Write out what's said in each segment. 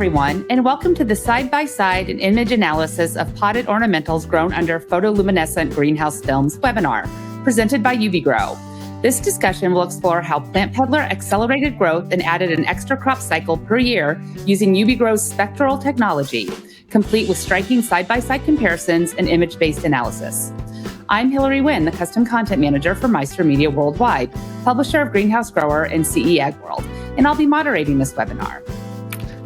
everyone, and welcome to the side-by-side and image analysis of potted ornamentals grown under photoluminescent greenhouse films webinar, presented by UbiGro. This discussion will explore how Plantpeddler accelerated growth and added an extra crop cycle per year using UbiGro's spectral technology, complete with striking side-by-side comparisons and image-based analysis. I'm Hillary Wynn, the Custom Content Manager for Meister Media Worldwide, publisher of Greenhouse Grower and CE Ag World, and I'll be moderating this webinar.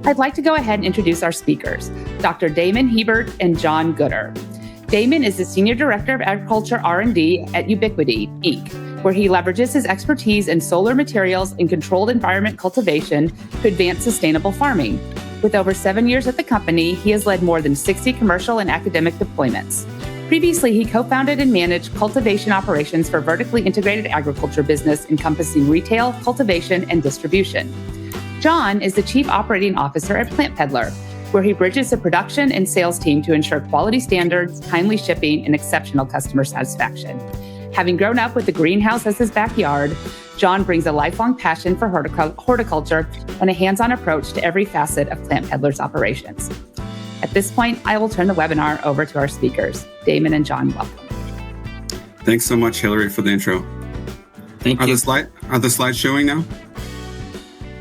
I'd like to go ahead and introduce our speakers, Dr. Damon, Hebert, and John Gooder. Damon is the Senior Director of Agriculture R&D at UbiQD, Inc., where he leverages his expertise in solar materials and controlled environment cultivation to advance sustainable farming. With over 7 years at the company, he has led more than 60 commercial and academic deployments. Previously, he co-founded and managed cultivation operations for vertically integrated agriculture business encompassing retail, cultivation, and distribution. John is the Chief Operating Officer at Plantpeddler, where he bridges the production and sales team to ensure quality standards, timely shipping, and exceptional customer satisfaction. Having grown up with the greenhouse as his backyard, John brings a lifelong passion for horticulture and a hands-on approach to every facet of Plantpeddler's operations. At this point, I will turn the webinar over to our speakers. Damon and John, welcome. Thanks so much, Hillary, for the intro. Thank you. Are the slides showing now?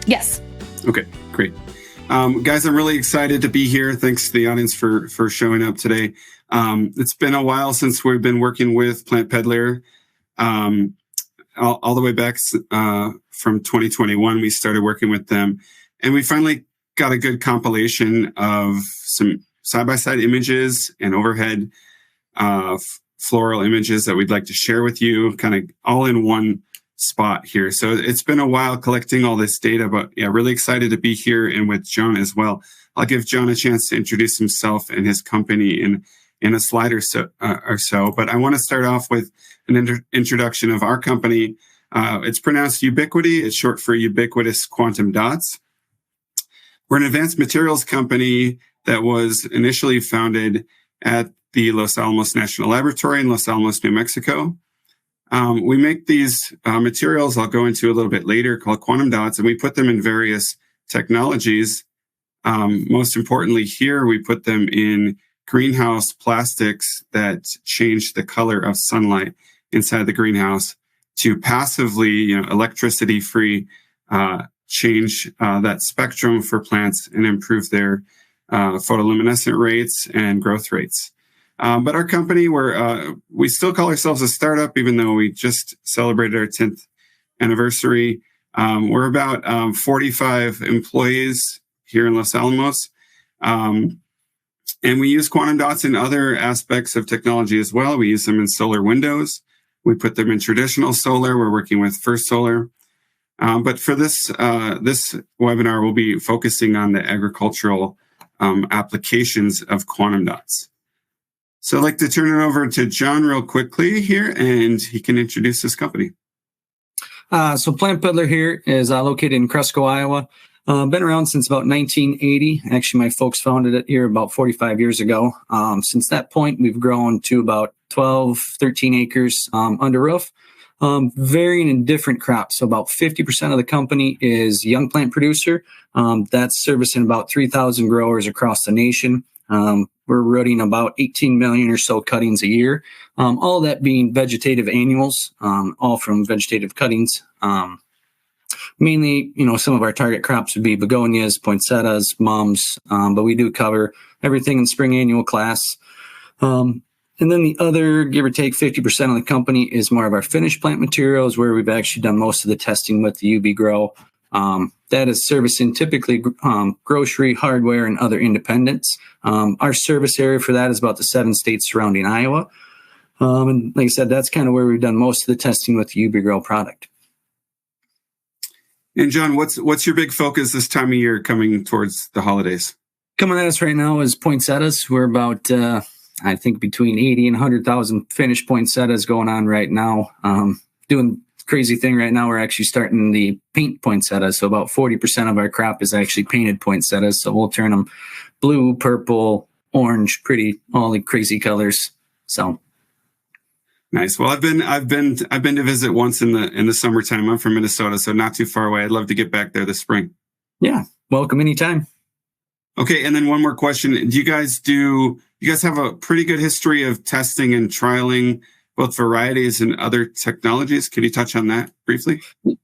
Yes. Okay, great. Guys, I'm really excited to be here. Thanks to the audience for showing up today. It's been a while since we've been working with Plantpeddler. All the way back from 2021, we started working with them. And we finally got a good compilation of some side-by-side images and overhead floral images that we'd like to share with you, kind of all in one spot here. So it's been a while collecting all this data, but yeah, really excited to be here and with John as well. I'll give John a chance to introduce himself and his company in a slide or so. But I want to start off with an introduction of our company. It's pronounced UbiQD. It's short for ubiquitous quantum dots. We're an advanced materials company that was initially founded at the Los Alamos National Laboratory in Los Alamos, New Mexico. We make these materials I'll go into a little bit later called quantum dots, and we put them in various technologies. Most importantly here, we put them in greenhouse plastics that change the color of sunlight inside the greenhouse to passively, electricity-free change that spectrum for plants and improve their photoluminescent rates and growth rates. But our company, we still call ourselves a startup, even though we just celebrated our 10th anniversary. We're about 45 employees here in Los Alamos. And we use quantum dots in other aspects of technology as well. We use them in solar windows. We put them in traditional solar. We're working with First Solar. But for this webinar, we'll be focusing on the agricultural applications of quantum dots. So I'd like to turn it over to John real quickly here, and he can introduce his company. So Plantpeddler here is located in Cresco, Iowa. Been around since about 1980. Actually, my folks founded it here about 45 years ago. Since that point, we've grown to about 12, 13 acres under roof, varying in different crops. So about 50% of the company is young plant producer. That's servicing about 3,000 growers across the nation. We're rooting about 18 million or so cuttings a year. All of that being vegetative annuals, all from vegetative cuttings. Mainly, some of our target crops would be begonias, poinsettias, mums, but we do cover everything in spring annual class. And then the other, give or take 50% of the company is more of our finished plant materials, where we've actually done most of the testing with the UbiGro. That is servicing typically grocery, hardware, and other independents. Our service area for that is about the 7 states surrounding Iowa. And like I said, that's kind of where we've done most of the testing with the UbiGro product. And John, what's your big focus this time of year coming towards the holidays? Coming at us right now is poinsettias. We're about, I think, between 80 and 100,000 finished poinsettias going on right now. Doing crazy thing right now, we're actually starting the paint poinsettias. So about 40% of our crop is actually painted poinsettias. So we'll turn them blue, purple, orange, pretty, all the crazy colors. So nice. Well, I've been to visit once in the summertime. I'm from Minnesota, so not too far away. I'd love to get back there this spring. Yeah, welcome anytime. Okay, and then one more question. You guys have a pretty good history of testing and trialing both varieties and other technologies? Can you touch on that briefly?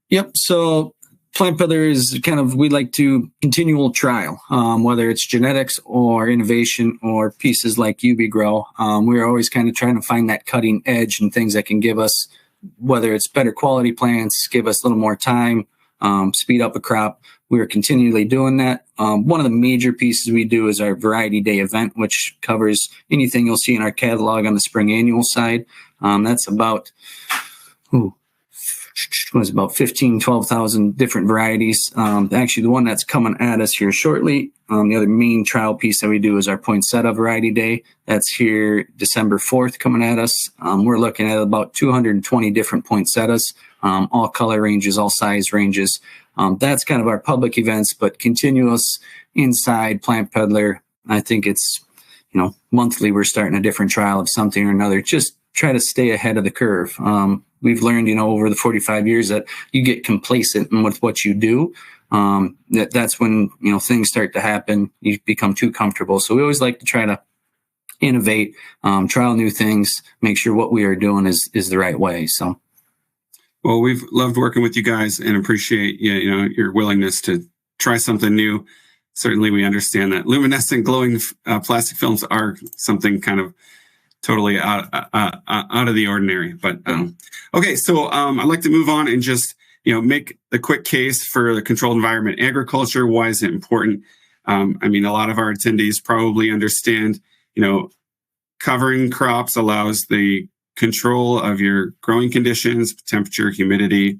Yep. So Plantpeddler is we like to continual trial, whether it's genetics or innovation or pieces like UbiGro. We're always kind of trying to find that cutting edge and things that can give us, whether it's better quality plants, give us a little more time, speed up a crop. We are continually doing that. One of the major pieces we do is our Variety Day event, which covers anything you'll see in our catalog on the spring annual side. That's about 12,000 different varieties. Actually, the one that's coming at us here shortly, the other main trial piece that we do is our poinsettia Variety Day. That's here December 4th coming at us. We're looking at about 220 different poinsettias, all color ranges, all size ranges. That's kind of our public events, but continuous inside Plantpeddler. I think it's, monthly we're starting a different trial of something or another. Just try to stay ahead of the curve. We've learned, over the 45 years that you get complacent with what you do. That's when, things start to happen. You become too comfortable. So we always like to try to innovate, trial new things, make sure what we are doing is the right way. So. Well, we've loved working with you guys and appreciate your willingness to try something new. Certainly, we understand that luminescent glowing plastic films are something kind of totally out of the ordinary. But okay, so I'd like to move on and just make the quick case for the controlled environment agriculture. Why is it important? A lot of our attendees probably understand. Covering crops allows the control of your growing conditions, temperature, humidity.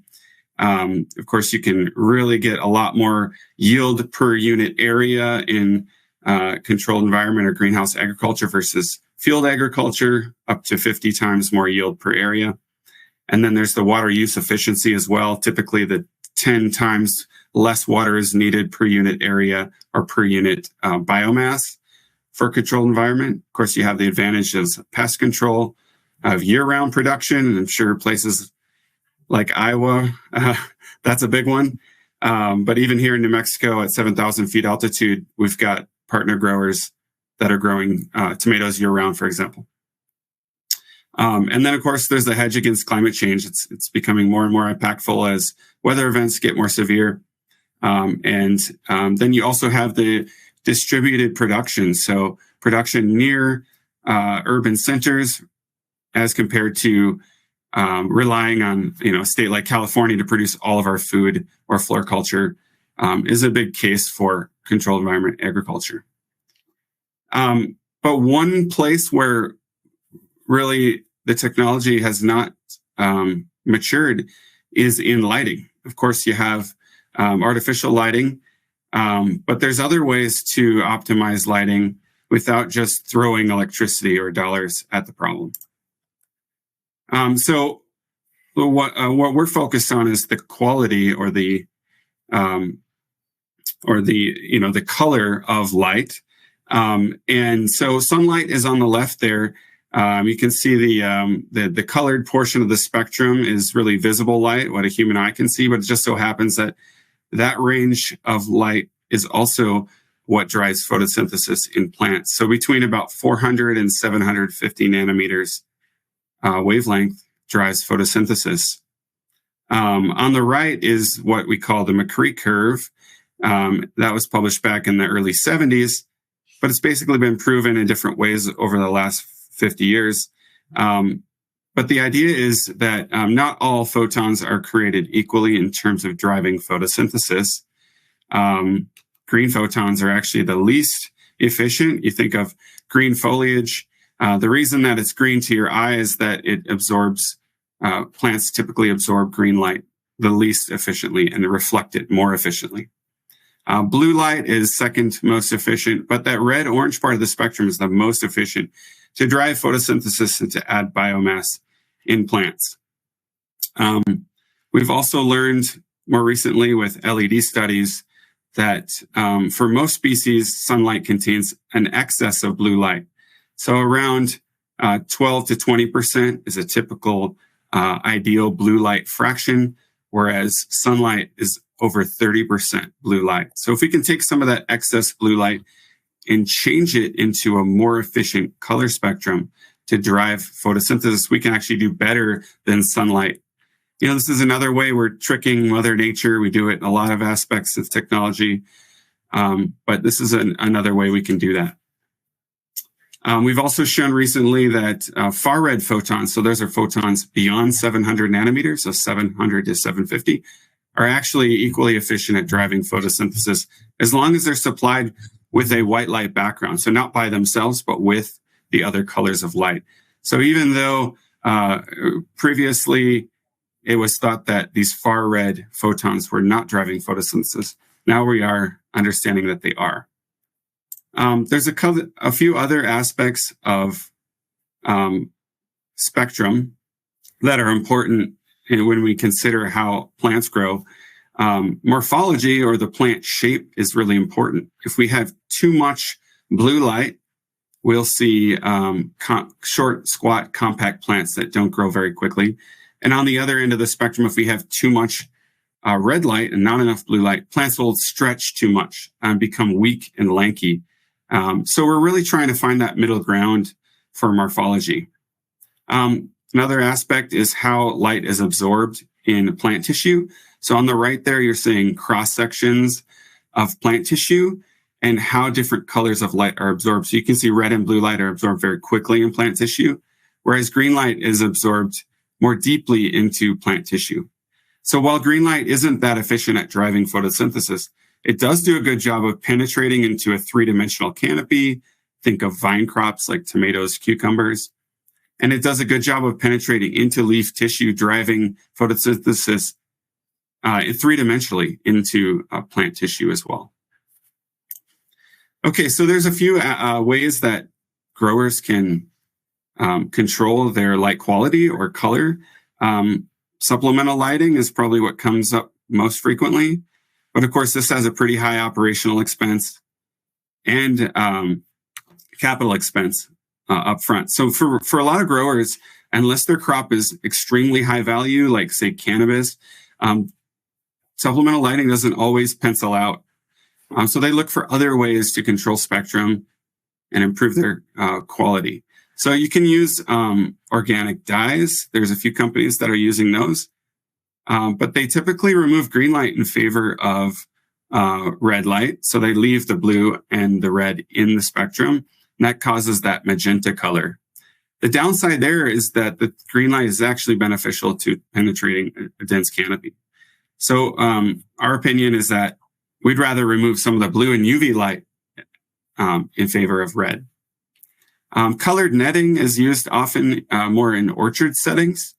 Of course, you can really get a lot more yield per unit area in controlled environment or greenhouse agriculture versus field agriculture, up to 50 times more yield per area. And then there's the water use efficiency as well. Typically, the 10 times less water is needed per unit area or per unit biomass for controlled environment. Of course, you have the advantage of pest control, of year-round production. I'm sure places like Iowa, that's a big one. But even here in New Mexico at 7,000 feet altitude, we've got partner growers that are growing tomatoes year-round, for example. And then, of course, there's the hedge against climate change. It's becoming more and more impactful as weather events get more severe. And then you also have the distributed production. So production near urban centers as compared to relying on a state like California to produce all of our food or floriculture is a big case for controlled environment agriculture. But one place where really the technology has not matured is in lighting. Of course, you have artificial lighting, but there's other ways to optimize lighting without just throwing electricity or dollars at the problem. So what we're focused on is the quality or the color of light. And so sunlight is on the left there. You can see the colored portion of the spectrum is really visible light, what a human eye can see, but it just so happens that range of light is also what drives photosynthesis in plants. So between about 400 and 750 nanometers wavelength drives photosynthesis. On the right is what we call the McCree curve. That was published back in the early 70s, but it's basically been proven in different ways over the last 50 years. But the idea is that not all photons are created equally in terms of driving photosynthesis. Green photons are actually the least efficient. You think of green foliage. The reason that it's green to your eye is that it absorbs, plants typically absorb green light the least efficiently and reflect it more efficiently. Blue light is second most efficient, but that red-orange part of the spectrum is the most efficient to drive photosynthesis and to add biomass in plants. We've also learned more recently with LED studies that for most species, sunlight contains an excess of blue light. So around 12 to 20% is a typical ideal blue light fraction whereas sunlight is over 30% blue light. So if we can take some of that excess blue light and change it into a more efficient color spectrum to drive photosynthesis, we can actually do better than sunlight. This is another way we're tricking Mother Nature. We do it in a lot of aspects of technology, but this is another way we can do that. We've also shown recently that far red photons, so those are photons beyond 700 nanometers, so 700 to 750, are actually equally efficient at driving photosynthesis as long as they're supplied with a white light background. So not by themselves, but with the other colors of light. So even though previously it was thought that these far red photons were not driving photosynthesis, now we are understanding that they are. There's a few other aspects of spectrum that are important when we consider how plants grow. Morphology, or the plant shape, is really important. If we have too much blue light, we'll see short, squat, compact plants that don't grow very quickly. And on the other end of the spectrum, if we have too much red light and not enough blue light, plants will stretch too much and become weak and lanky. So we're really trying to find that middle ground for morphology. Another aspect is how light is absorbed in plant tissue. So on the right there, you're seeing cross sections of plant tissue and how different colors of light are absorbed. So you can see red and blue light are absorbed very quickly in plant tissue, whereas green light is absorbed more deeply into plant tissue. So while green light isn't that efficient at driving photosynthesis, it does do a good job of penetrating into a three-dimensional canopy. Think of vine crops like tomatoes, cucumbers. And it does a good job of penetrating into leaf tissue, driving photosynthesis three-dimensionally into plant tissue as well. Okay, so there's a few ways that growers can control their light quality or color. Supplemental lighting is probably what comes up most frequently. But of course, this has a pretty high operational expense and capital expense up front. So for a lot of growers, unless their crop is extremely high value, like say cannabis, supplemental lighting doesn't always pencil out. So they look for other ways to control spectrum and improve their quality. So you can use organic dyes. There's a few companies that are using those. But they typically remove green light in favor of red light. So they leave the blue and the red in the spectrum, and that causes that magenta color. The downside there is that the green light is actually beneficial to penetrating a dense canopy. So our opinion is that we'd rather remove some of the blue and UV light in favor of red. Colored netting is used often more in orchard settings.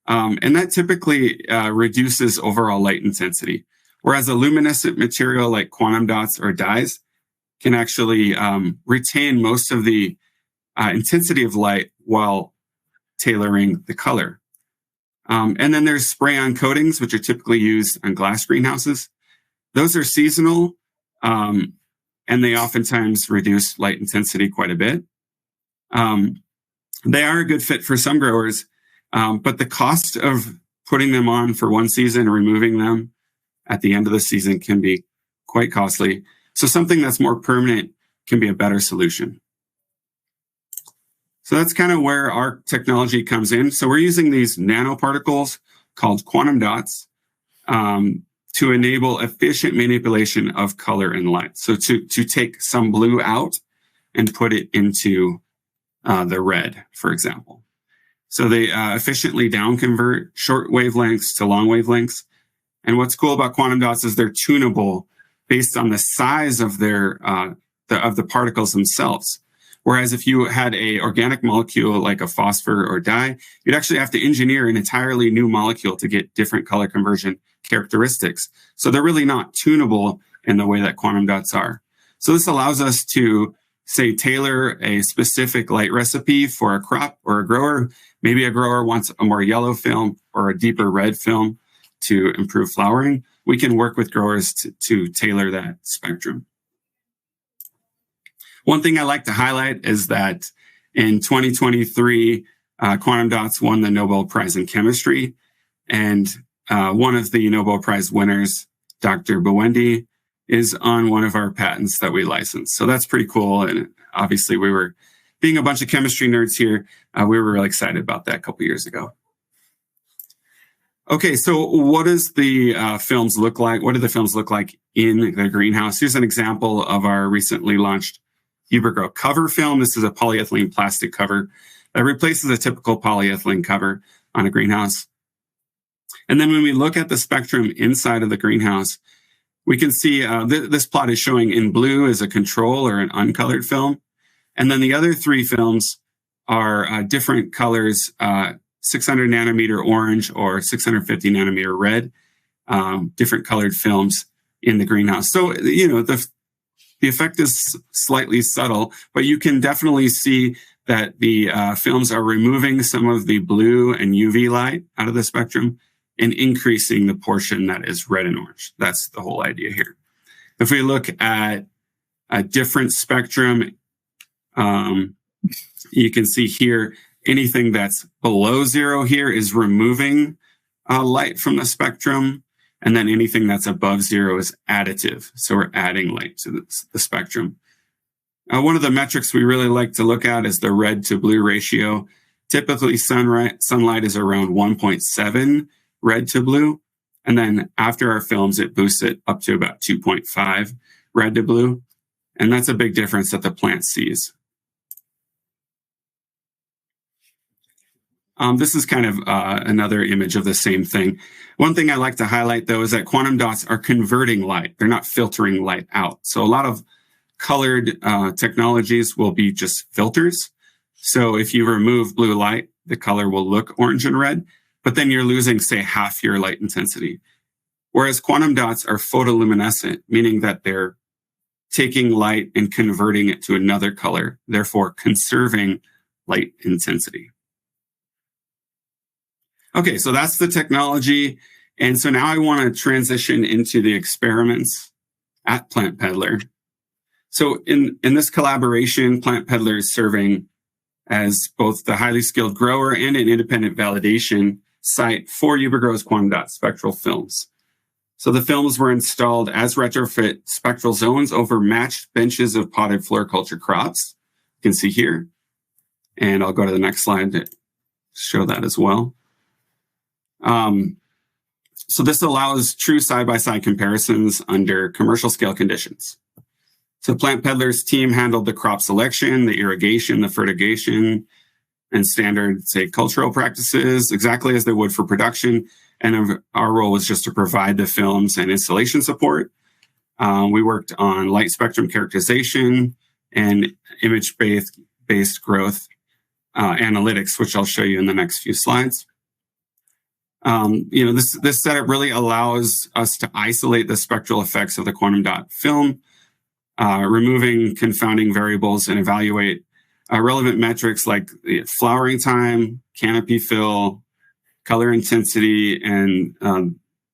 And that typically reduces overall light intensity, whereas a luminescent material like quantum dots or dyes can actually retain most of the intensity of light while tailoring the color. And then there's spray-on coatings, which are typically used on glass greenhouses. Those are seasonal, and they oftentimes reduce light intensity quite a bit. They are a good fit for some growers, but the cost of putting them on for one season and removing them at the end of the season can be quite costly. So something that's more permanent can be a better solution. So that's kind of where our technology comes in. So we're using these nanoparticles called quantum dots to enable efficient manipulation of color and light. So to take some blue out and put it into the red, for example. So they efficiently downconvert short wavelengths to long wavelengths. And what's cool about quantum dots is they're tunable based on the size of their of the particles themselves. Whereas if you had a organic molecule like a phosphor or dye, you'd actually have to engineer an entirely new molecule to get different color conversion characteristics. So they're really not tunable in the way that quantum dots are. So this allows us to, say, tailor a specific light recipe for a crop or a grower. Maybe a grower wants a more yellow film or a deeper red film to improve flowering. We can work with growers to tailor that spectrum. One thing I like to highlight is that in 2023, quantum dots won the Nobel Prize in Chemistry. And one of the Nobel Prize winners, Dr. Buwendi, is on one of our patents that we licensed. So that's pretty cool. And obviously being a bunch of chemistry nerds here, we were really excited about that a couple years ago. Okay, so what does the films look like? What do the films look like in the greenhouse? Here's an example of our recently launched UbiGro cover film. This is a polyethylene plastic cover that replaces a typical polyethylene cover on a greenhouse. And then when we look at the spectrum inside of the greenhouse, we can see this plot is showing in blue as a control or an uncolored film. And then the other three films are different colors, 600 nanometer orange or 650 nanometer red, different colored films in the greenhouse. So, you know, the effect is slightly subtle, but you can definitely see that the films are removing some of the blue and UV light out of the spectrum and increasing the portion that is red and orange. That's the whole idea here. If we look at a different spectrum, you can see here, anything that's below zero here is removing light from the spectrum. And then anything that's above zero is additive. So we're adding light to the spectrum. One of the metrics we really like to look at is the red to blue ratio. Typically, sunlight is around 1.7 red to blue. And then after our films, it boosts it up to about 2.5 red to blue. And that's a big difference that the plant sees. This is kind of another image of the same thing. One thing I like to highlight, though, is that quantum dots are converting light. They're not filtering light out. So a lot of colored technologies will be just filters. So if you remove blue light, the color will look orange and red, but then you're losing, say, half your light intensity. Whereas quantum dots are photoluminescent, meaning that they're taking light and converting it to another color, therefore conserving light intensity. Okay, so that's the technology. And so now I want to transition into the experiments at Plantpeddler. So in this collaboration, Plantpeddler is serving as both the highly skilled grower and an independent validation site for UbiGro's quantum dot spectral films. So the films were installed as retrofit spectral zones over matched benches of potted floriculture crops. You can see here. And I'll go to the next slide to show that as well. So this allows true side-by-side comparisons under commercial scale conditions. So Plantpeddler's team handled the crop selection, the irrigation, the fertigation, and standard, say, cultural practices exactly as they would for production. And our role was just to provide the films and installation support. We worked on light spectrum characterization and image-based growth analytics, which I'll show you in the next few slides. This setup really allows us to isolate the spectral effects of the quantum dot film, removing confounding variables and evaluate relevant metrics like the flowering time, canopy fill, color intensity, and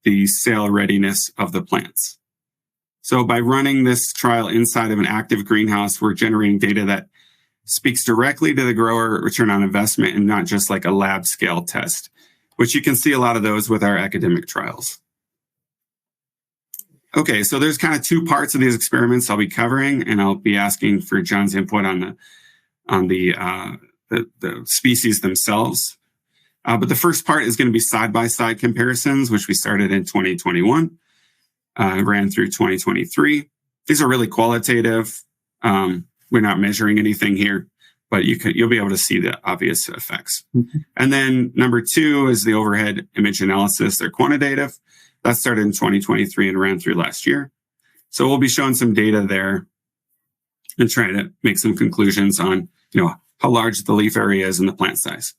the sale readiness of the plants. So by running this trial inside of an active greenhouse, we're generating data that speaks directly to the grower return on investment and not just like a lab scale test, which you can see a lot of those with our academic trials. Okay, so there's kind of two parts of these experiments I'll be covering, and I'll be asking for John's input on the species themselves. But the first part is going to be side-by-side comparisons, which we started in 2021, ran through 2023. These are really qualitative. We're not measuring anything here, but you'll be able to see the obvious effects. Mm-hmm. And then number two is the overhead image analysis. They're quantitative. That started in 2023 and ran through last year. So we'll be showing some data there and trying to make some conclusions on, how large the leaf area is and the plant size.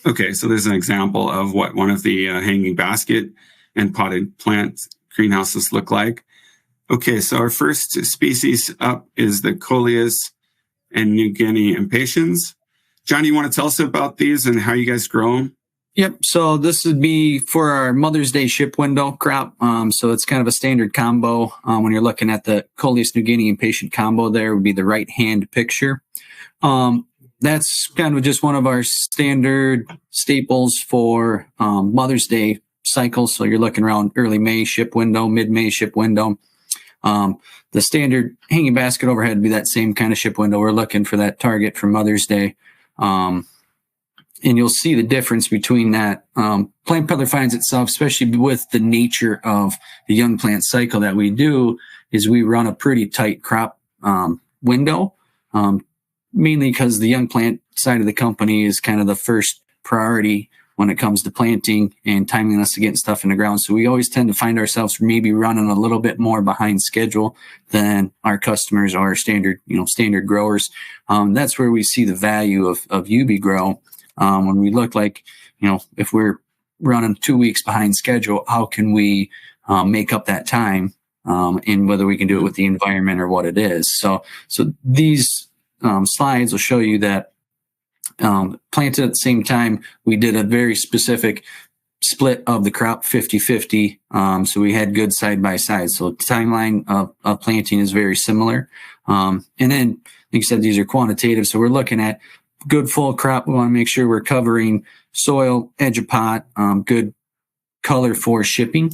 Okay, so there's an example of what one of the hanging basket and potted plant greenhouses look like. Okay, so our first species up is the Coleus and New Guinea impatiens. John, you want to tell us about these and how you guys grow them? Yep. So this would be for our Mother's Day ship window crop. So it's kind of a standard combo. When you're looking at the Coleus New Guinea impatient combo, there would be the right-hand picture. that's kind of just one of our standard staples for Mother's Day cycles. So you're looking around early May ship window, mid-May ship window. The standard hanging basket overhead would be that same kind of ship window. We're looking for that target for Mother's Day. And you'll see the difference between that. Plantpeddler finds itself, especially with the nature of the young plant cycle that we do, is we run a pretty tight crop window, mainly because the young plant side of the company is kind of the first priority when it comes to planting and timing us to getting stuff in the ground. So we always tend to find ourselves maybe running a little bit more behind schedule than our customers or standard growers. That's where we see the value of UbiGro. When we look like, if we're running 2 weeks behind schedule, how can we make up that time, and whether we can do it with the environment or what it is. So these slides will show you that planted at the same time, we did a very specific split of the crop 50-50. So we had good side by side. So the timeline of planting is very similar. And then, like you said, these are quantitative. So we're looking at good full crop. We want to make sure we're covering soil, edge of pot, good color for shipping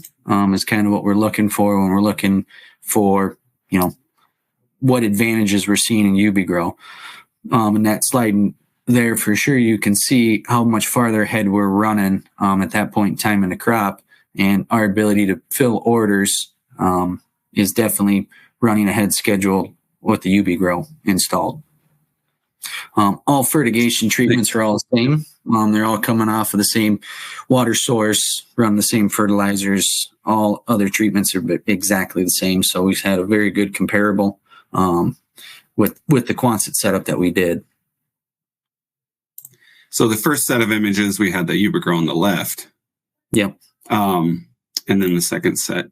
is kind of what we're looking for when we're looking for, what advantages we're seeing in UbiGro. And that slide there, for sure, you can see how much farther ahead we're running at that point in time in the crop, and our ability to fill orders is definitely running ahead schedule with the UbiGro installed. All fertigation treatments are all the same. They're all coming off of the same water source, run the same fertilizers. All other treatments are exactly the same. So we've had a very good comparable with the Quonset setup that we did. So the first set of images, we had the UbiGro on the left. Yep. And then the second set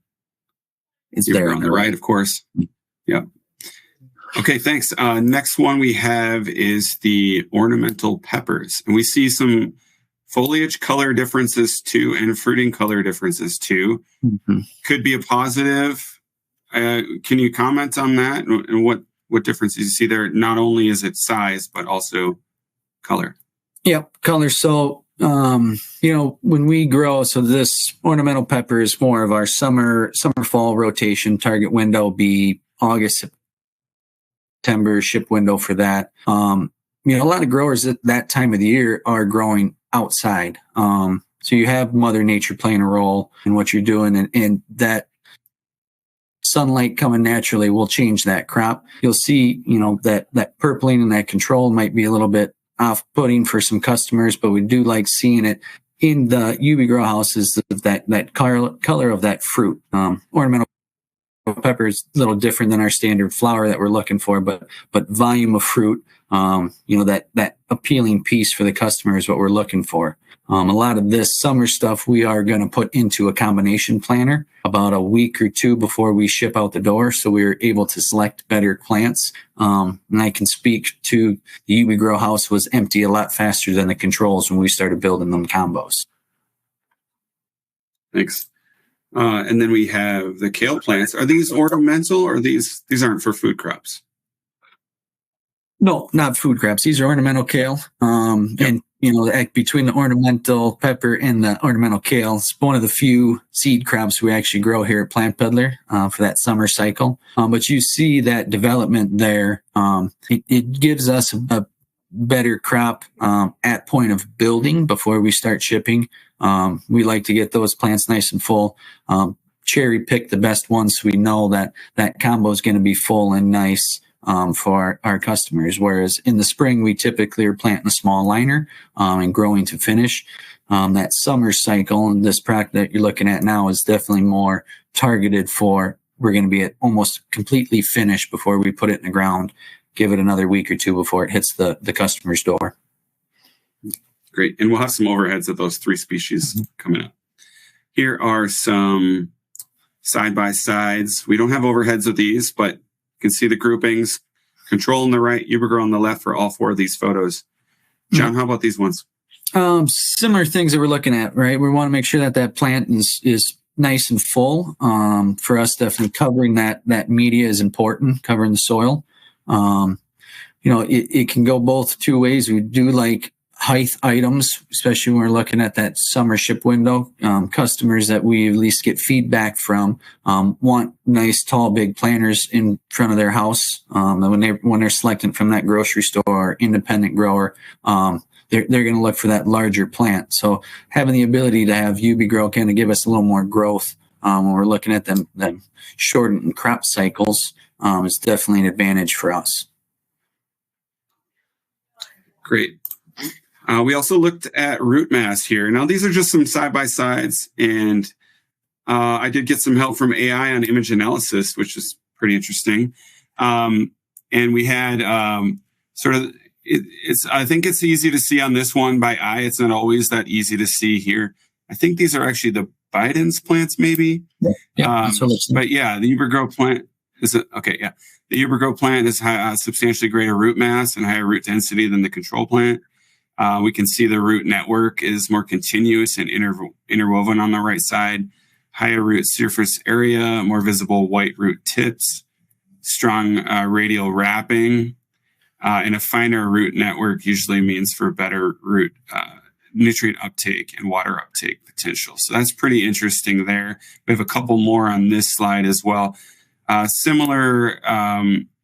is there on the right, of course. Yep. Okay, thanks. Next one we have is the ornamental peppers. And we see some foliage color differences too, and fruiting color differences too. Mm-hmm. Could be a positive. Can you comment on that? And what differences you see there? Not only is it size, but also color. Yep, color. So, when we grow, so this ornamental pepper is more of our summer fall rotation. Target window be August, September ship window for that. A lot of growers at that time of the year are growing outside. So you have Mother Nature playing a role in what you're doing, and that sunlight coming naturally will change that crop. You'll see, that purpling and that control might be a little bit off-putting for some customers, but we do like seeing it in the UbiGro houses, that color of that fruit. Ornamental pepper is a little different than our standard flower that we're looking for, but volume of fruit, that appealing piece for the customer is what we're looking for. A lot of this summer stuff we are going to put into a combination planter about a week or two before we ship out the door, so we're able to select better plants. And I can speak to the UbiGro house was empty a lot faster than the controls when we started building them combos. Thanks. And then we have the kale plants. Are these ornamental, or these aren't for food crops? No, not food crops. These are ornamental kale. And between the ornamental pepper and the ornamental kale, it's one of the few seed crops we actually grow here at Plantpeddler for that summer cycle. But you see that development there. It gives us a better crop at point of building before we start shipping. We like to get those plants nice and full. Cherry pick the best ones so we know that combo is going to be full and nice for our customers. Whereas in the spring, we typically are planting a small liner and growing to finish. That summer cycle and this product that you're looking at now is definitely more targeted for, we're going to be at almost completely finished before we put it in the ground. Give it another week or two before it hits the customer's door. Great. And we'll have some overheads of those three species coming up. Here are some side-by-sides. We don't have overheads of these, but you can see the groupings. Control on the right, UbiGro on the left for all four of these photos. John, how about these ones? Similar things that we're looking at, right? We want to make sure that plant is nice and full. For us, definitely covering that media is important, covering the soil. it can go both two ways. We do like height items, especially when we're looking at that summer ship window. Customers that we at least get feedback from want nice, tall, big planters in front of their house. And when they're selecting from that grocery store or independent grower, they're going to look for that larger plant. So having the ability to have UbiGro kind of give us a little more growth when we're looking at them shortened crop cycles is definitely an advantage for us. Great. We also looked at root mass here. Now, these are just some side-by-sides, and I did get some help from AI on image analysis, which is pretty interesting. And we had I think it's easy to see on this one by eye. It's not always that easy to see here. I think these are actually the Biden's plants, maybe. Yeah. But yeah, the UbiGro plant is okay. Yeah, the UbiGro plant is substantially greater root mass and higher root density than the control plant. We can see the root network is more continuous and interwoven on the right side. Higher root surface area, more visible white root tips, strong radial wrapping, and a finer root network usually means for better root nutrient uptake and water uptake potential. So that's pretty interesting there. We have a couple more on this slide as well. Similar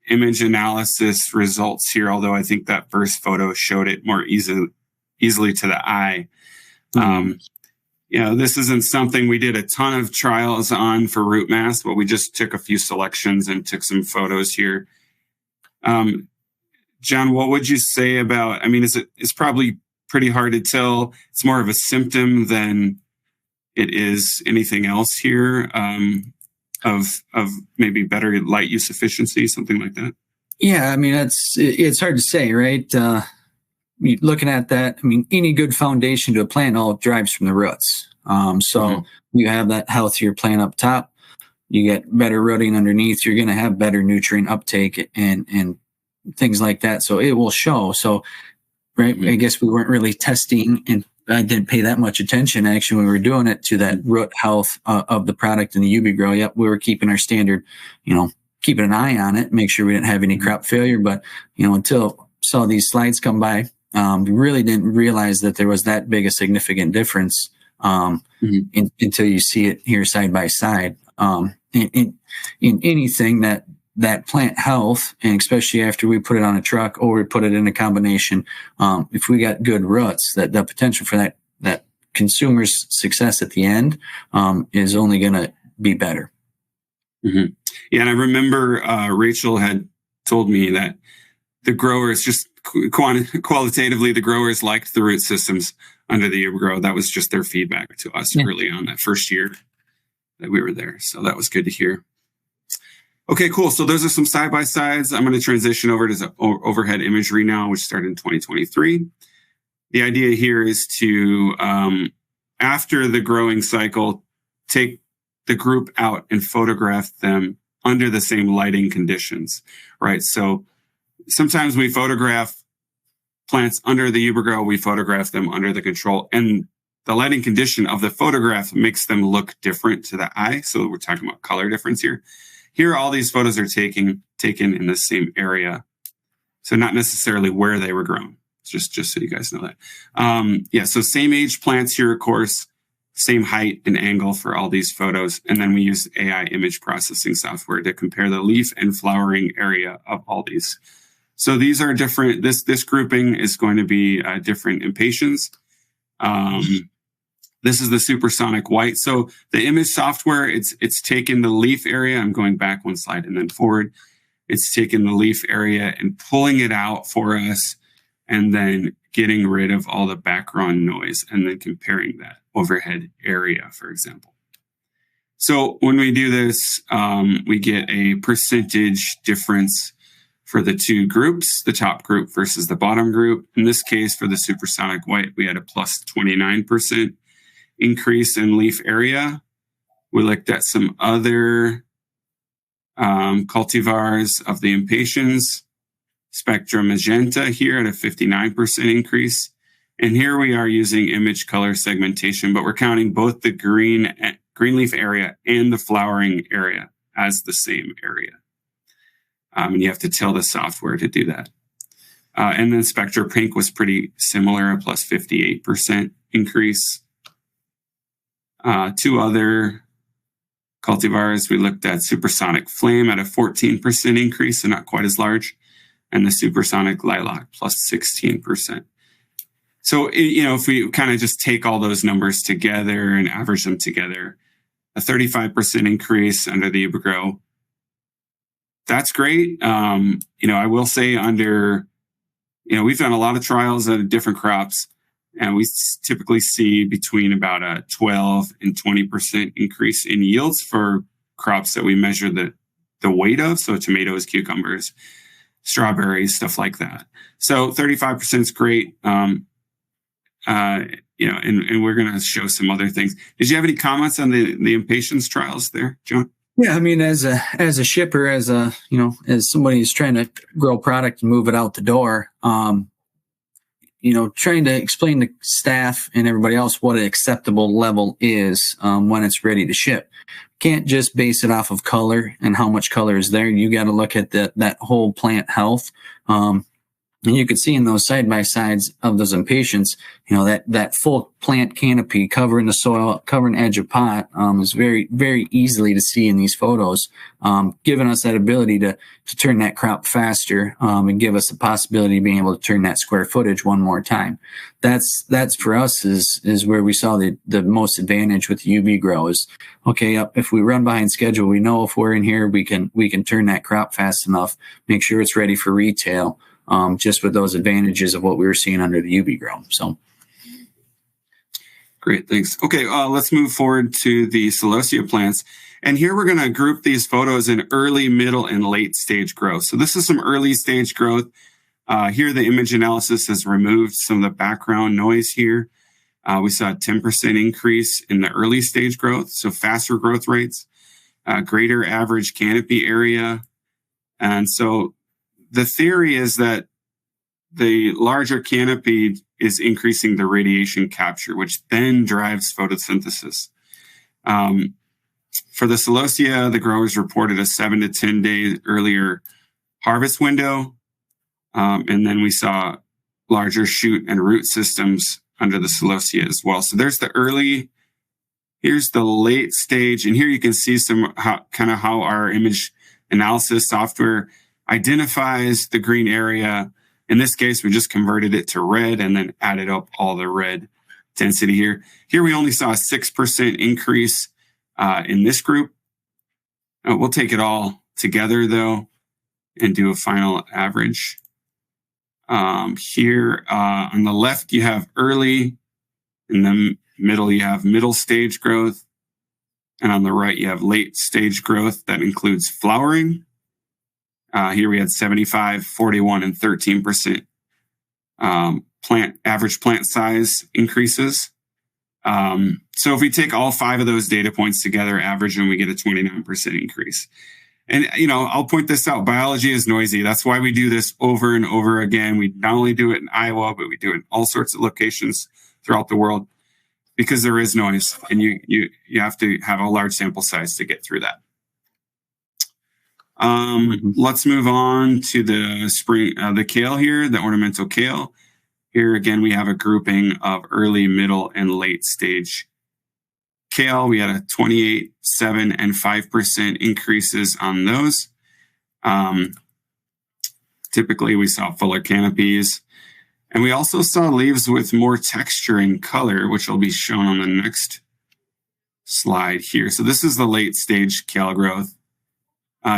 image analysis results here, although I think that first photo showed it more easily to the eye. This isn't something we did a ton of trials on for root mass, but we just took a few selections and took some photos here. John, what would you say about, it's probably pretty hard to tell. It's more of a symptom than it is anything else here. Of maybe better light use efficiency, something like that? Yeah, it's hard to say, right? Looking at that, any good foundation to a plant all drives from the roots. You have that healthier plant up top, you get better rooting underneath, you're going to have better nutrient uptake and things like that. So it will show. So, right, I guess we weren't really testing, and I didn't pay that much attention actually when we were doing it to that root health of the product in the UbiGro. Yep, we were keeping our standard, keeping an eye on it, make sure we didn't have any crop failure. But until saw these slides come by, we really didn't realize that there was that big a significant difference until you see it here side by side. In anything that plant health, and especially after we put it on a truck or we put it in a combination, if we got good roots, that the potential for that consumer's success at the end is only going to be better. Yeah, and I remember Rachel had told me that the growers, just qualitatively, the growers liked the root systems under the UbiGro. That was just their feedback to us early on that first year that we were there. So that was good to hear. Okay, cool. So those are some side-by-sides. I'm going to transition over to the overhead imagery now, which started in 2023. The idea here is to, after the growing cycle, take the group out and photograph them under the same lighting conditions, right? So sometimes we photograph plants under the UbiGro, we photograph them under the control, and the lighting condition of the photograph makes them look different to the eye. So we're talking about color difference here. Here, all these photos are taken in the same area. So not necessarily where they were grown, just so you guys know that. So same age plants here, of course, same height and angle for all these photos. And then we use AI image processing software to compare the leaf and flowering area of all these. So these are different. This grouping is going to be different impatiens. This is the supersonic white. So the image software, it's taken the leaf area. I'm going back one slide and then forward. It's taken the leaf area and pulling it out for us and then getting rid of all the background noise and then comparing that overhead area, for example. So when we do this, we get a percentage difference for the two groups, the top group versus the bottom group. In this case, for the supersonic white, we had a plus 29% increase in leaf area. We looked at some other cultivars of the impatiens. Spectrum magenta here at a 59% increase. And here we are using image color segmentation, but we're counting both the green leaf area and the flowering area as the same area. And you have to tell the software to do that. And then Spectra Pink was pretty similar, a plus 58% increase. Two other cultivars, we looked at Supersonic Flame at a 14% increase, so not quite as large, and the Supersonic Lilac plus 16%. So, if we kind of just take all those numbers together and average them together, a 35% increase under the UbiGro, that's great. I will say we've done a lot of trials of different crops, and we typically see between about a 12 and 20% increase in yields for crops that we measure the weight of. So tomatoes, cucumbers, strawberries, stuff like that. So 35% is great. And we're going to show some other things. Did you have any comments on the impatience trials there, John? Yeah, I mean, as a shipper, as somebody who's trying to grow product and move it out the door, trying to explain to staff and everybody else what an acceptable level is when it's ready to ship. Can't just base it off of color and how much color is there. You got to look at that whole plant health. And you could see in those side-by-sides of those impatiens, that full plant canopy covering the soil, covering edge of pot, is very, very easily to see in these photos, giving us that ability to turn that crop faster, and give us the possibility of being able to turn that square footage one more time. That's for us is where we saw the most advantage with UbiGro is, okay, if we run behind schedule, we know if we're in here, we can turn that crop fast enough, make sure it's ready for retail. Just with those advantages of what we were seeing under the UbiGro. So, great, thanks. Okay, let's move forward to the celosia plants. And here we're going to group these photos in early, middle, and late stage growth. So this is some early stage growth. Here the image analysis has removed some of the background noise here. We saw a 10% increase in the early stage growth, so faster growth rates, greater average canopy area. And so the theory is that the larger canopy is increasing the radiation capture, which then drives photosynthesis. For the celosia, the growers reported a 7 to 10 day earlier harvest window. And then we saw larger shoot and root systems under the celosia as well. So there's the early, here's the late stage. And here you can see how our image analysis software identifies the green area. In this case, we just converted it to red and then added up all the red density here. Here we only saw a 6% increase in this group. We'll take it all together though and do a final average. Here on the left, you have early. In the middle, you have middle stage growth. And on the right, you have late stage growth that includes flowering. Here we had 75, 41, and 13% average plant size increases. So if we take all 5 of those data points together, average them, we get a 29% increase. And, I'll point this out. Biology is noisy. That's why we do this over and over again. We not only do it in Iowa, but we do it in all sorts of locations throughout the world because there is noise and you have to have a large sample size to get through that. Let's move on to the kale here, the ornamental kale. Here again, we have a grouping of early, middle, and late stage kale. We had a 28, 7, and 5% increases on those. Typically, we saw fuller canopies. And we also saw leaves with more texture and color, which will be shown on the next slide here. So this is the late stage kale growth.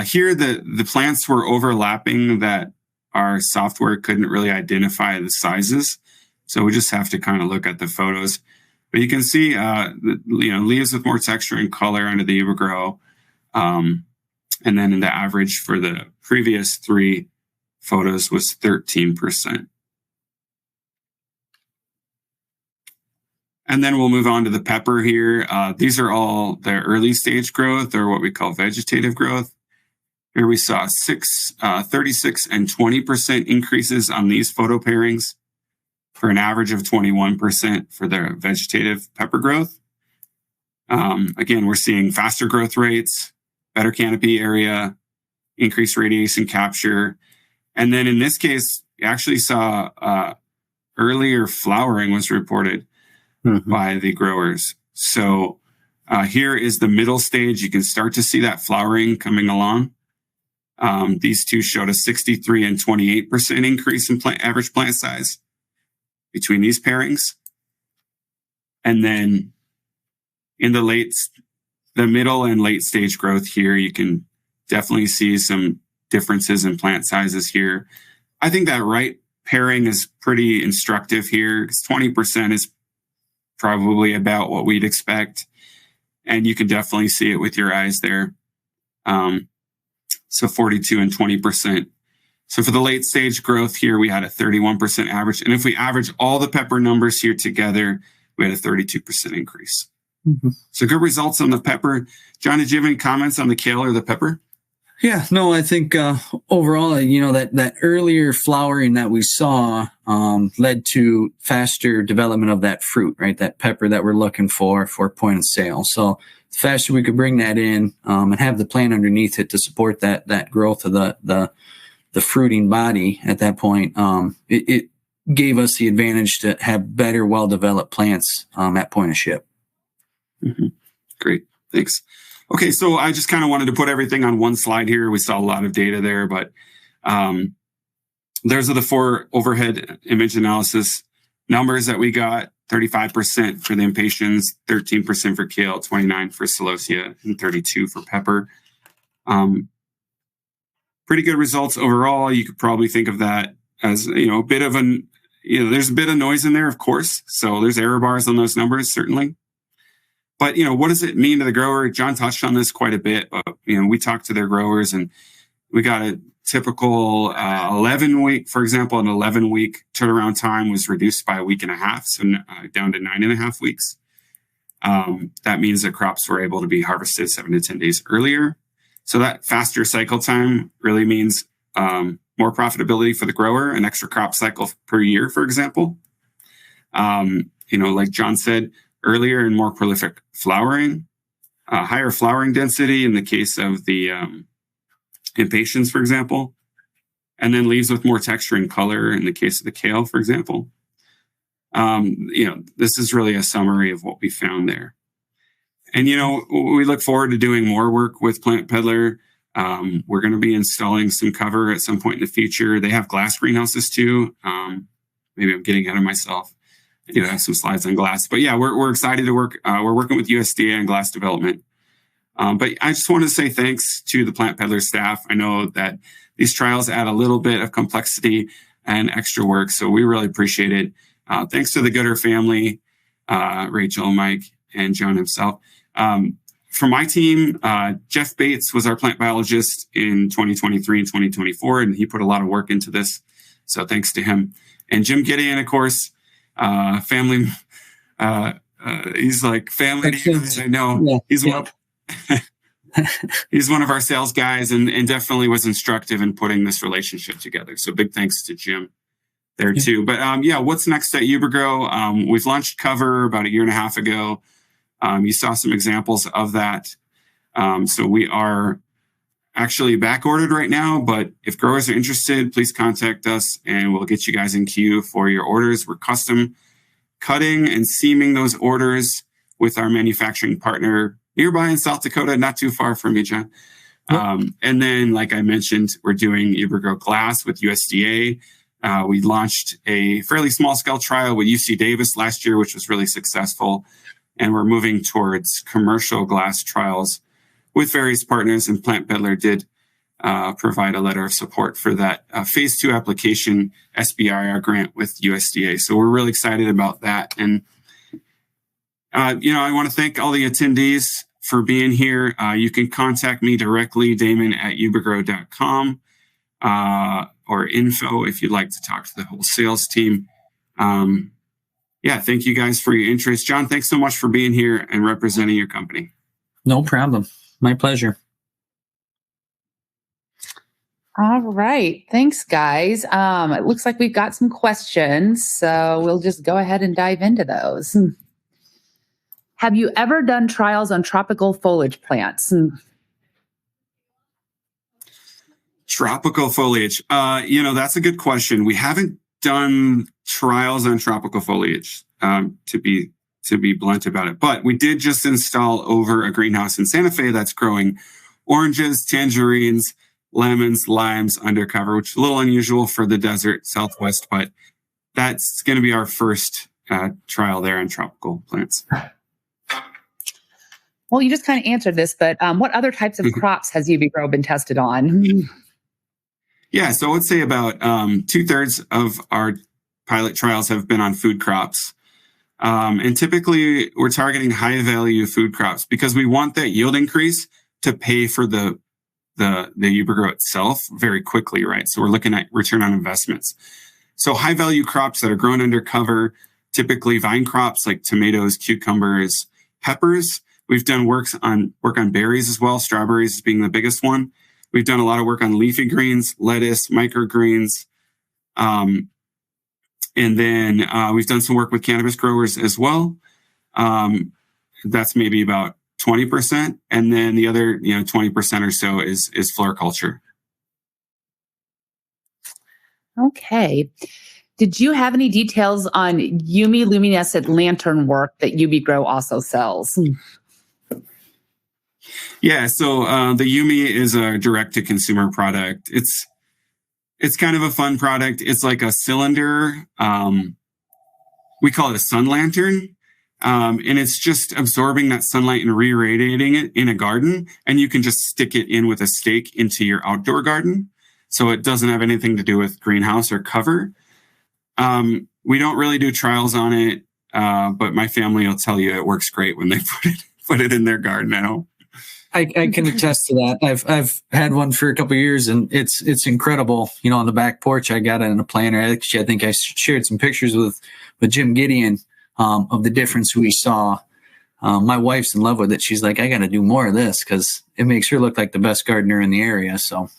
Here, the plants were overlapping that our software couldn't really identify the sizes. So we just have to kind of look at the photos. But you can see, leaves with more texture and color under the UbiGro. And then in the average for the previous 3 photos was 13%. And then we'll move on to the pepper here. These are all the early stage growth, or what we call vegetative growth. Here we saw 36 and 20% increases on these photo pairings for an average of 21% for their vegetative pepper growth. Again, we're seeing faster growth rates, better canopy area, increased radiation capture. And then in this case, you actually saw earlier flowering was reported by the growers. So here is the middle stage. You can start to see that flowering coming along. These two showed a 63 and 28% increase in average plant size between these pairings. And then in the middle and late stage growth here, you can definitely see some differences in plant sizes here. I think that right pairing is pretty instructive here, because 20% is probably about what we'd expect. And you can definitely see it with your eyes there. So 42 and 20%. So for the late stage growth here, we had a 31% average. And if we average all the pepper numbers here together, we had a 32% increase. So good results on the pepper. John, did you have any comments on the kale or the pepper? Yeah, no, I think overall, that earlier flowering that we saw led to faster development of that fruit, right? That pepper that we're looking for point of sale. So the faster we could bring that in and have the plant underneath it to support that growth of the fruiting body at that point, it gave us the advantage to have better, well-developed plants at point of ship. Great, thanks. Okay, so I just kind of wanted to put everything on one slide here. We saw a lot of data there, but those are the 4 overhead image analysis numbers that we got. 35% for the impatiens, 13% for kale, 29% for celosia, and 32% for pepper. Pretty good results overall. You could probably think of that as, a bit of there's a bit of noise in there, of course. So there's error bars on those numbers, certainly. But, what does it mean to the grower? John touched on this quite a bit, but, we talked to their growers and we got a typical 11-week, for example, an 11-week turnaround time was reduced by a week and a half, so down to 9.5 weeks. That means that crops were able to be harvested 7 to 10 days earlier. So that faster cycle time really means more profitability for the grower, an extra crop cycle per year, for example. Like John said earlier, and more prolific flowering, higher flowering density in the case of the impatiens, for example, and then leaves with more texture and color in the case of the kale, for example. This is really a summary of what we found there. And, we look forward to doing more work with Plantpeddler. We're going to be installing some cover at some point in the future. They have glass greenhouses too. Maybe I'm getting ahead of myself. I do have some slides on glass, but yeah, we're excited to work. We're working with USDA on glass development. But I just want to say thanks to the Plantpeddler staff. I know that these trials add a little bit of complexity and extra work, so we really appreciate it. Thanks to the Gooder family, Rachel, Mike, and John himself. For my team, Jeff Bates was our plant biologist in 2023 and 2024, and he put a lot of work into this. So thanks to him. And Jim Gideon, of course, family. He's like family to you guys, I know. Yeah. He's one of our sales guys and definitely was instructive in putting this relationship together. So big thanks to Jim there too. But what's next at UbiGro? We've launched cover about 1.5 years ago. You saw some examples of that. So we are actually back ordered right now, but if growers are interested, please contact us and we'll get you guys in queue for your orders. We're custom cutting and seaming those orders with our manufacturing partner nearby in South Dakota, not too far from you, John. And then, like I mentioned, we're doing UbiGro glass with USDA. We launched a fairly small scale trial with UC Davis last year, which was really successful. And we're moving towards commercial glass trials with various partners, and Plantpeddler did provide a letter of support for that phase 2 application SBIR grant with USDA. So we're really excited about that. And, I want to thank all the attendees for being here. You can contact me directly, Damon at ubigro.com, or info if you'd like to talk to the whole sales team. Thank you guys for your interest. John, thanks so much for being here and representing your company. No problem. My pleasure. All right. Thanks, guys. It looks like we've got some questions, so we'll just go ahead and dive into those. Have you ever done trials on tropical foliage plants? Tropical foliage. That's a good question. We haven't done trials on tropical foliage, to be blunt about it. But we did just install over a greenhouse in Santa Fe that's growing oranges, tangerines, lemons, limes undercover, which is a little unusual for the desert Southwest, but that's going to be our first trial there on tropical plants. Well, you just kind of answered this, but what other types of crops has UbiGro been tested on? Yeah, so I would say about 2/3 of our pilot trials have been on food crops. And typically we're targeting high value food crops because we want that yield increase to pay for the UbiGro itself very quickly, right? So we're looking at return on investments. So high value crops that are grown under cover, typically vine crops like tomatoes, cucumbers, peppers. We've done work on berries as well, strawberries being the biggest one. We've done a lot of work on leafy greens, lettuce, microgreens. And then we've done some work with cannabis growers as well. That's maybe about 20%. And then the other 20% or so is floriculture. Okay. Did you have any details on luminescent lantern work that UbiGro also sells? Yeah, so the Yumi is a direct-to-consumer product. It's kind of a fun product. It's like a cylinder. We call it a sun lantern. And it's just absorbing that sunlight and re-radiating it in a garden. And you can just stick it in with a stake into your outdoor garden. So it doesn't have anything to do with greenhouse or cover. We don't really do trials on it, but my family will tell you it works great when they put it in their garden at home. I can attest to that. I've had one for a couple of years, and it's incredible. On the back porch, I got it in a planter. Actually, I think I shared some pictures with Jim Gideon of the difference we saw. My wife's in love with it. She's like, I got to do more of this because it makes her look like the best gardener in the area. So,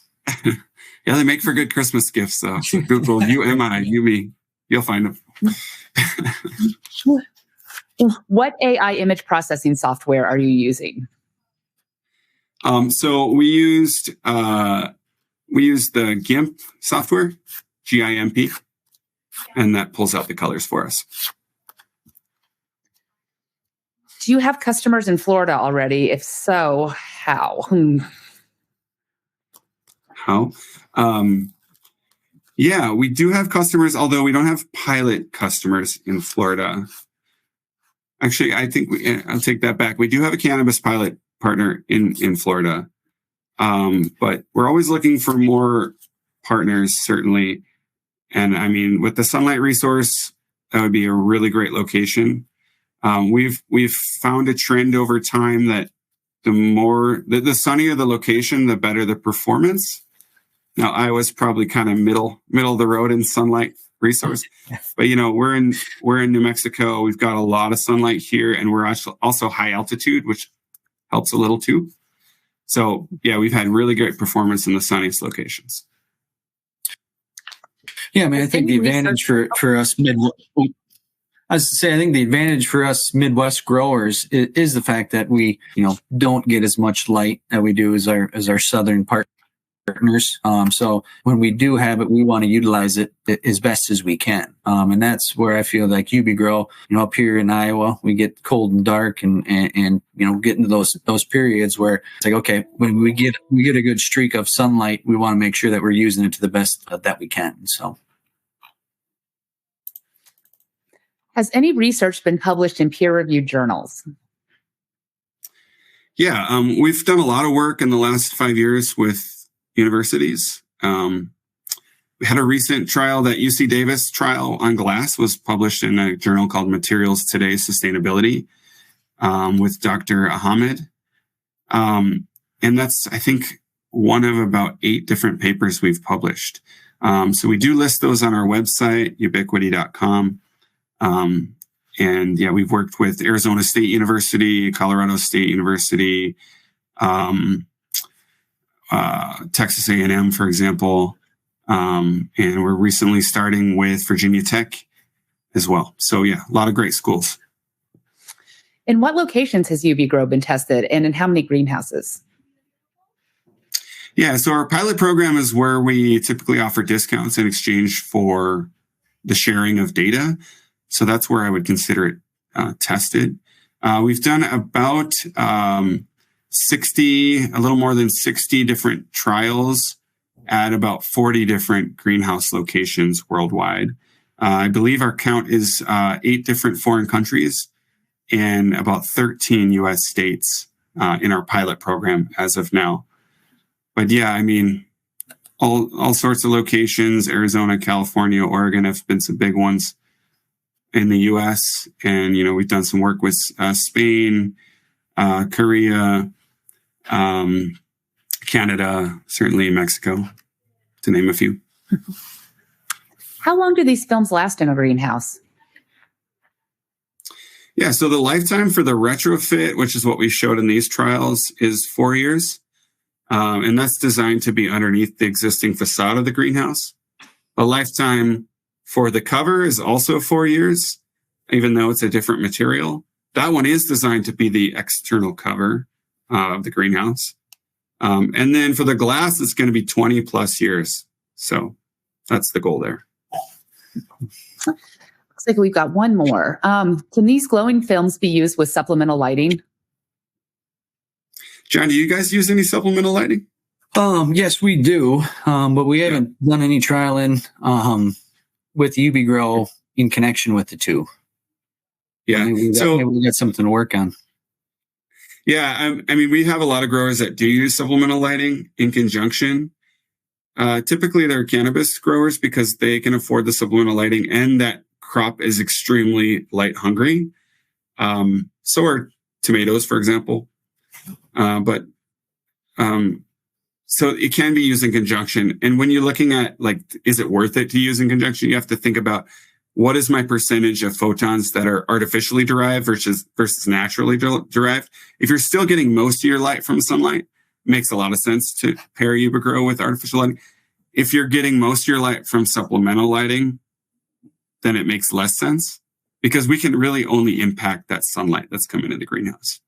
yeah, they make for good Christmas gifts. So Google Yumi, you'll find them. What AI image processing software are you using? So we used the GIMP software, GIMP, and that pulls out the colors for us. Do you have customers in Florida already? If so, how? How? Yeah, we do have customers, although we don't have pilot customers in Florida. Actually, I think I'll take that back. We do have a cannabis pilot partner in Florida. But we're always looking for more partners, certainly. And I mean, with the sunlight resource, that would be a really great location. We've found a trend over time that the sunnier the location, the better the performance. Now, Iowa's probably kind of middle of the road in sunlight resource, but we're in New Mexico. We've got a lot of sunlight here, and we're also high altitude, which helps a little too. So yeah, we've had really great performance in the sunniest locations. Yeah, I think the advantage for us I think the advantage for us Midwest growers is the fact that we, don't get as much light that we do as our southern partners. So when we do have it, we want to utilize it as best as we can. And that's where I feel like UbiGro, up here in Iowa, we get cold and dark and get into those periods where it's like, okay, when we get a good streak of sunlight, we want to make sure that we're using it to the best that we can. So. Has any research been published in peer-reviewed journals? Yeah, we've done a lot of work in the last 5 years with universities. We had a recent trial, that UC Davis trial on glass was published in a journal called Materials Today Sustainability with Dr. Ahmed. And that's, I think, one of about 8 different papers we've published. So we do list those on our website, ubiquity.com. And yeah, we've worked with Arizona State University, Colorado State University, Texas A&M, for example. And we're recently starting with Virginia Tech as well. So yeah, a lot of great schools. In what locations has UbiGro been tested, and in how many greenhouses? Yeah, so our pilot program is where we typically offer discounts in exchange for the sharing of data. So that's where I would consider it tested. We've done about 60, a little more than 60 different trials at about 40 different greenhouse locations worldwide. I believe our count is 8 different foreign countries and about 13 US states in our pilot program as of now. But yeah, I mean, all sorts of locations, Arizona, California, Oregon have been some big ones in the US. And, we've done some work with Spain, Korea, Canada, certainly Mexico, to name a few. How long do these films last in a greenhouse? Yeah, so the lifetime for the retrofit, which is what we showed in these trials, is 4 years. And that's designed to be underneath the existing facade of the greenhouse. The lifetime for the cover is also 4 years, even though it's a different material. That one is designed to be the external cover of the greenhouse. And then for the glass, it's going to be 20 plus years. So that's the goal there. Looks like we've got one more. Can these glowing films be used with supplemental lighting? John, do you guys use any supplemental lighting? Yes, we do. But we haven't done any trialing with UbiGro in connection with the two. Yeah. Maybe we got something to work on. Yeah. I mean, we have a lot of growers that do use supplemental lighting in conjunction. Typically, they're cannabis growers because they can afford the supplemental lighting, and that crop is extremely light hungry. So are tomatoes, for example. So it can be used in conjunction. And when you're looking at, is it worth it to use in conjunction? You have to think about, what is my percentage of photons that are artificially derived versus naturally derived? If you're still getting most of your light from sunlight, it makes a lot of sense to pair UbiGro with artificial lighting. If you're getting most of your light from supplemental lighting, then it makes less sense, because we can really only impact that sunlight that's coming into the greenhouse.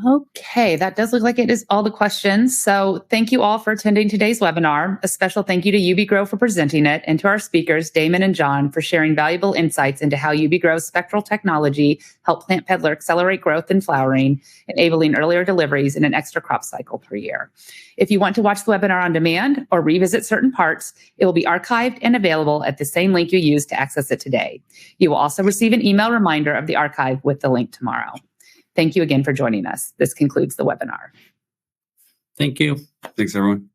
Okay, that does look like it is all the questions. So thank you all for attending today's webinar. A special thank you to UbiGro for presenting it, and to our speakers, Damon and John, for sharing valuable insights into how UbiGro's spectral technology helped Plantpeddler accelerate growth and flowering, enabling earlier deliveries in an extra crop cycle per year. If you want to watch the webinar on demand or revisit certain parts, it will be archived and available at the same link you used to access it today. You will also receive an email reminder of the archive with the link tomorrow. Thank you again for joining us. This concludes the webinar. Thank you. Thanks, everyone.